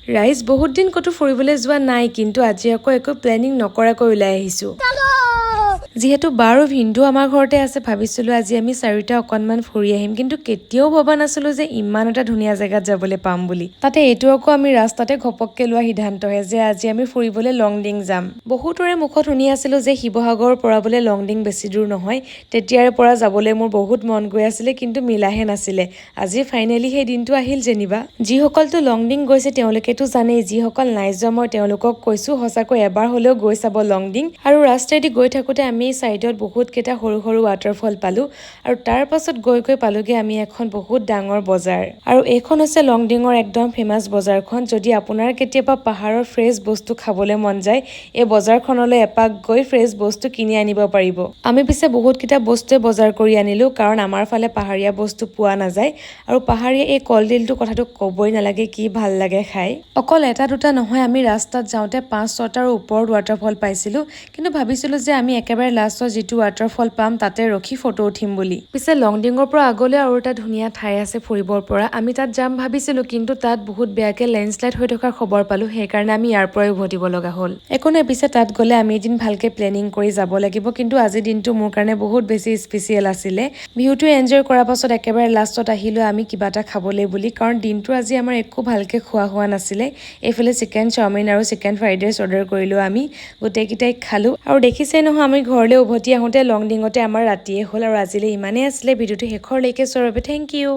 ৰাইজ বহুত দিন কতো ফুৰিবলৈ যোৱা নাই কিন্তু আজি আকৌ একো প্লেনিং নকৰাকৈ ওলাই আহিছো যিহেতু বাৰো ভিন্দু আমাৰ ঘৰতে আছে ভাবিছিলো আজি আমি চাৰিটা অকনমান ফুৰি আহিম কিন্তু কেতিয়াও ভবা নাছিলো যে ইমান এটা ধুনীয়া জায়গাত যাবলৈ পাম বুলি তাতে এইটো আকৌ আমি ৰাস্তাতে ঘপককে লোৱা সিদ্ধান্তহে যে আজি আমি ফুৰিবলৈ লংডিং যাম বহুতৰে মুখত শুনি আছিলো যে শিৱসাগৰৰ পৰা বোলে লংডিং বেছি দূৰ নহয় তেতিয়াৰ পৰা যাবলৈ মোৰ বহুত মন গৈ আছিলে কিন্তু মিলাহে নাছিলে আজি ফাইনেলি সেই দিনটো আহিল যেনিবা যিসকলটো লংডিং গৈছে তেওঁলোকেতো জানেই যিসকল নাই যোৱা মই তেওঁলোকক কৈছো সঁচাকৈ এবাৰ হলেও গৈ চাব লংডিং আৰু ৰাস্তাইদি গৈ থাকোতে আমি সাইডত বহুত কেইটা সৰু সৰু ৱাটাৰফল পালো আৰু তাৰ পাছত গৈ পালোগে আমি এখন বহুত ডাঙৰ বজাৰ আৰু এইখন হৈছে লংডিঙৰ একদম ফেমাস বজাৰখন যদি আপোনাৰ কেতিয়াবা পাহাৰৰ ফ্ৰেছ বস্তু খাবলৈ মন যায় এই বজাৰখনলৈ এপাক গৈ ফ্ৰেছ বস্তু কিনি আনিব পাৰিব আমি পিছে বহুত কেইটা বস্তুৱে বজাৰ কৰি আনিলো কাৰণ আমাৰ ফালে পাহাৰীয়া বস্তু পোৱা নাযায় আৰু পাহাৰীয়া এই কলডিলটো কথাটো ক'বই নালাগে কি ভাল লাগে খাই অকল এটা দুটা নহয় আমি ৰাস্তাত যাওঁতে 5-6টাৰ ওপৰত ৱাটাৰফল পাইছিলো কিন্তু ভাবিছিলো যে আমি একেবাৰে লাষ্টত যিটো ৱাটাৰফল পাম তাতে ৰখি ফটো উঠিম বুলি পিছে লংডিঙৰ পৰা আগলৈ আৰু এটা ধুনীয়া ঠাই আছে ফুৰিবৰ পৰা আমি তাত যাম ভাবিছিলো কিন্তু তাত বহুত বেয়াকে লেণ্ডশ্লাইড হৈ থকাৰ খবৰ পালো সেইকাৰণে আমি ইয়াৰ পৰাই উভতিব লগা হ'ল একো নাই পিছে তাত গ'লে আমি এদিন ভালকে প্লেনিং কৰি যাব লাগিব কিন্তু আজিৰ দিনটো মোৰ কাৰণে বহুত বেছি স্পেচিয়েল আছিলে ভিউটো এনজয় কৰাৰ পাছত একেবাৰে লাষ্টত আহিলো আমি কিবা এটা খাবলৈ বুলি কাৰণ দিনটো আজি আমাৰ একো ভালকে খোৱা হোৱা নাছিলে এইফালে চিকেন চাওমিন আৰু চিকেন ফ্ৰাইড ৰাইচ অৰ্ডাৰ কৰিলো আমি গোটেইকেইটাই খালো আৰু দেখিছে নহয় আমি ঘৰলৈ উভতি আহোঁতে লংডিঙতে আমাৰ ৰাতিয়ে হ'ল আৰু আজিলৈ ইমানেই আছিলে ভিডিঅ'টো শেষৰলৈকে চোৱাৰ বাবে থেংক ইউ